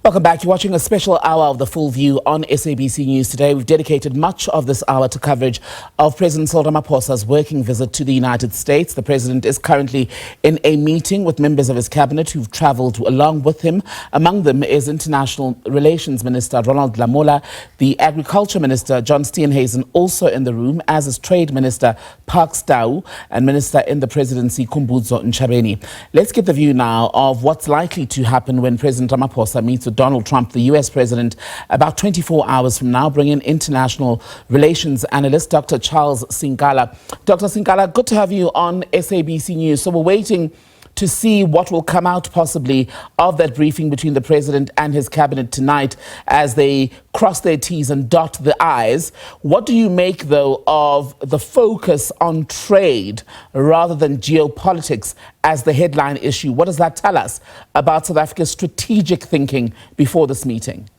Welcome back. You're watching a special hour of The Full View on SABC News today. We've dedicated much of this hour to coverage of President Cyril Ramaphosa's working visit to the United States. The president is currently in a meeting with members of his cabinet who've travelled along with him. Among them is International Relations Minister Ronald Lamola, the Agriculture Minister John Steenhuisen also in the room, as is Trade Minister Parks Tau and Minister in the Presidency Khumbudzo Ntshavheni. Let's get the view now of what's likely to happen when President Ramaphosa meets with Donald Trump, the US president, about 24 hours from now. Bring in international relations analyst Dr. Charles Sinkala. Dr. Sinkala, good to have you on SABC News. So we're waiting to see what will come out possibly of that briefing between the president and his cabinet tonight as they cross their T's and dot the I's. What do you make, though, of the focus on trade rather than geopolitics as the headline issue? What does that tell us about South Africa's strategic thinking before this meeting?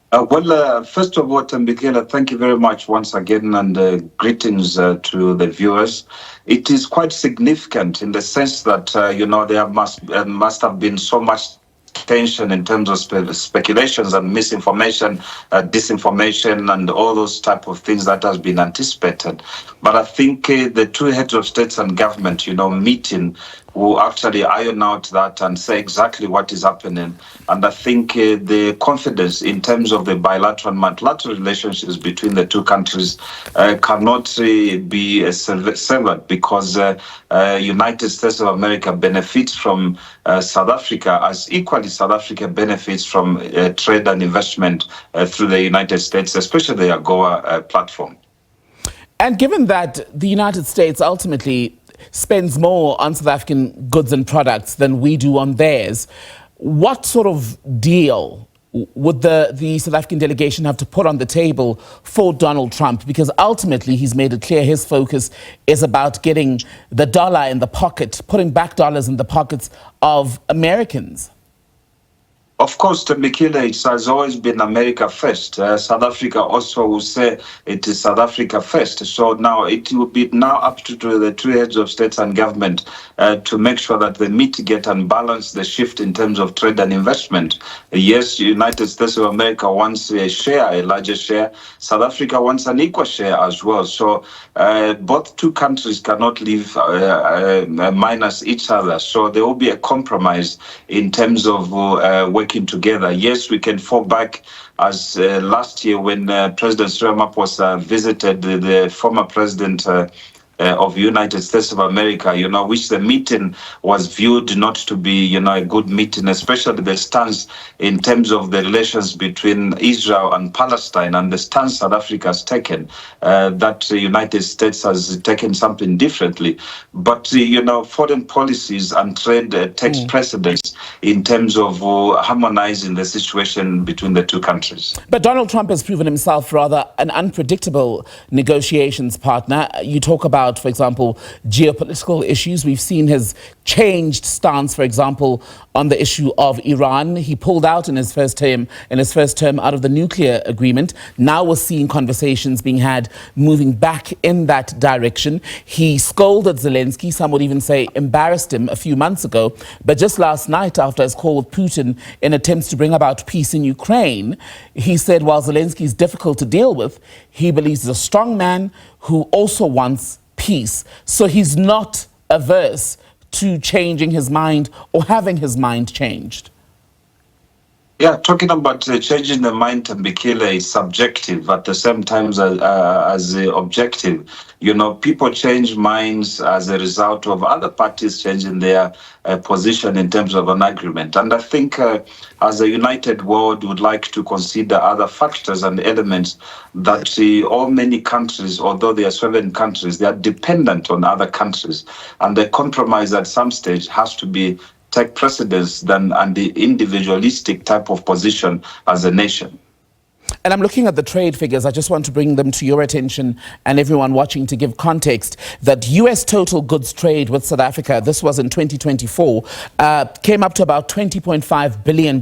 First of all, Thembekile, thank you very much once again, and greetings to the viewers. It is quite significant in the sense that, there must have been so much tension in terms of speculations and misinformation, disinformation, and all those type of things that has been anticipated. But I think the two heads of states and government, meeting will actually iron out that and say exactly what is happening. And I think the confidence in terms of the bilateral and multilateral relationships between the two countries cannot be severed, because United States of America benefits from South Africa, as equally South Africa benefits from trade and investment through the United States, especially the AGOA platform. And given that the United States ultimately spends more on South African goods and products than we do on theirs, what sort of deal would the South African delegation have to put on the table for Donald Trump? Because ultimately he's made it clear his focus is about getting the dollar in the pocket, putting back dollars in the pockets of Americans. Of course, Thembekile, it has always been America first. South Africa also will say it is South Africa first. So now it will be now up to the two heads of states and government to make sure that they mitigate and balance the shift in terms of trade and investment. Yes, the United States of America wants a share, a larger share. South Africa wants an equal share as well. So both two countries cannot live minus each other. So there will be a compromise in terms of working together. Yes, we can fall back as last year when President Cyril Ramaphosa visited the former president of the United States of America, which the meeting was viewed not to be, a good meeting, especially the stance in terms of the relations between Israel and Palestine, and the stance South Africa has taken, that the United States has taken something differently. But, foreign policies and trade takes precedence in terms of harmonizing the situation between the two countries. But Donald Trump has proven himself rather an unpredictable negotiations partner. You talk about, for example, geopolitical issues. We've seen his changed stance, for example, on the issue of Iran. He pulled out in his first term out of the nuclear agreement. Now we're seeing conversations being had moving back in that direction. He scolded Zelensky, some would even say embarrassed him a few months ago. But just last night, after his call with Putin in attempts to bring about peace in Ukraine, he said while Zelensky is difficult to deal with, he believes he's a strong man who also wants peace. So he's not averse to changing his mind or having his mind changed. Yeah, talking about changing the mind, Thembekile, is subjective at the same time as objective. People change minds as a result of other parties changing their position in terms of an agreement. And I think as a united world would like to consider other factors and elements that many countries, although they are sovereign countries, they are dependent on other countries. And the compromise at some stage has to take precedence and the individualistic type of position as a nation. And I'm looking at the trade figures. I just want to bring them to your attention and everyone watching to give context that U.S. total goods trade with South Africa, this was in 2024, came up to about $20.5 billion,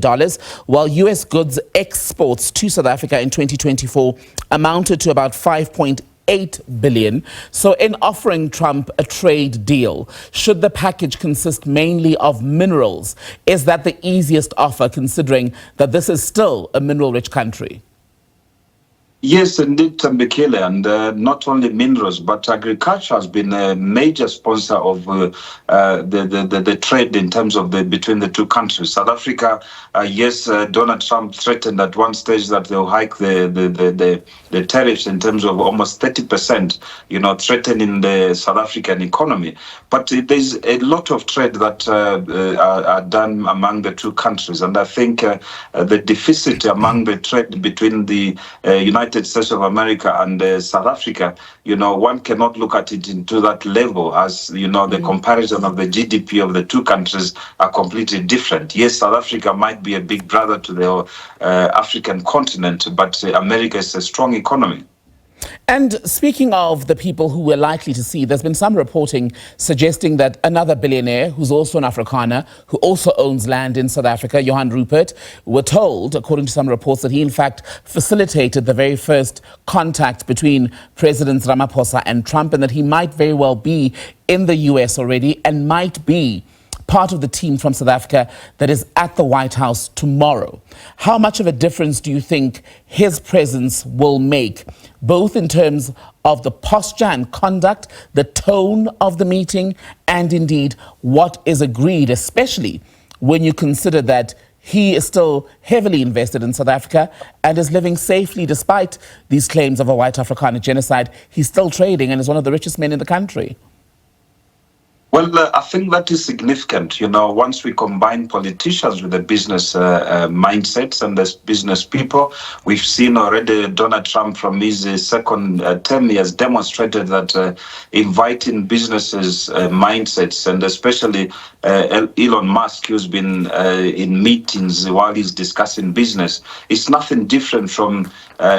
while U.S. goods exports to South Africa in 2024 amounted to about $5.8 $8 billion. So in offering Trump a trade deal, should the package consist mainly of minerals? Is that the easiest offer, considering that this is still a mineral-rich country? Yes, indeed, Mbekile, and not only minerals, but agriculture has been a major sponsor of the trade in terms of between the two countries. South Africa, yes, Donald Trump threatened at one stage that they'll hike the tariffs in terms of almost 30%, threatening the South African economy. But there's a lot of trade that are done among the two countries, and I think the deficit among the trade between the United States of America and South Africa, one cannot look at it into that level, as the comparison of the GDP of the two countries are completely different. Yes, South Africa might be a big brother to the African continent, but America is a strong economy. And speaking of the people who we're likely to see, there's been some reporting suggesting that another billionaire, who's also an Afrikaner, who also owns land in South Africa, Johan Roupert, we're told, according to some reports, that he in fact facilitated the very first contact between Presidents Ramaphosa and Trump, and that he might very well be in the US already and might be part of the team from South Africa that is at the White House tomorrow. How much of a difference do you think his presence will make, both in terms of the posture and conduct, the tone of the meeting, and indeed what is agreed, especially when you consider that he is still heavily invested in South Africa and is living safely despite these claims of a white Afrikaner genocide? He's still trading and is one of the richest men in the country. Well, I think that is significant. Once we combine politicians with the business mindsets and the business people, we've seen already Donald Trump from his second term, he has demonstrated that inviting businesses' mindsets, and especially Elon Musk, who's been in meetings while he's discussing business, it's nothing different from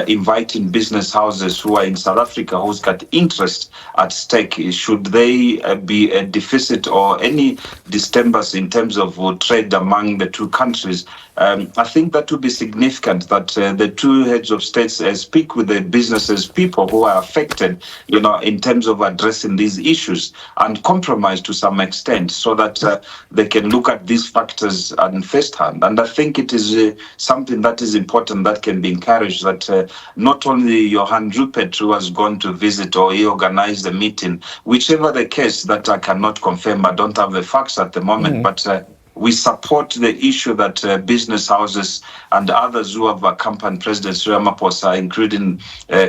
inviting business houses who are in South Africa, who's got interest at stake. Should they be a deficit or any disturbance in terms of trade among the two countries, I think that would be significant, that the two heads of states speak with the businesses people who are affected, in terms of addressing these issues and compromise to some extent, so that they can look at these factors in first hand. And I think it is something that is important, that can be encouraged, that not only Johan Roupert, who has gone to visit or he organized the meeting, whichever the case, that I cannot confirm, I don't have the facts at the moment, but we support the issue that business houses and others who have accompanied President Cyril Ramaphosa, including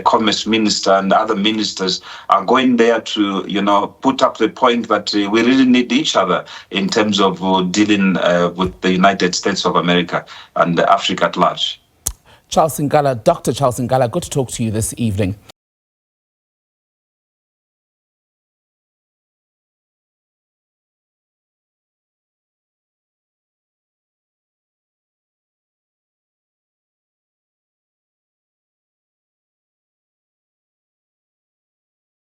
Commerce Minister and other ministers, are going there to, put up the point that we really need each other in terms of dealing with the United States of America and Africa at large. Charles Sinkala, Dr. Charles Sinkala, good to talk to you this evening.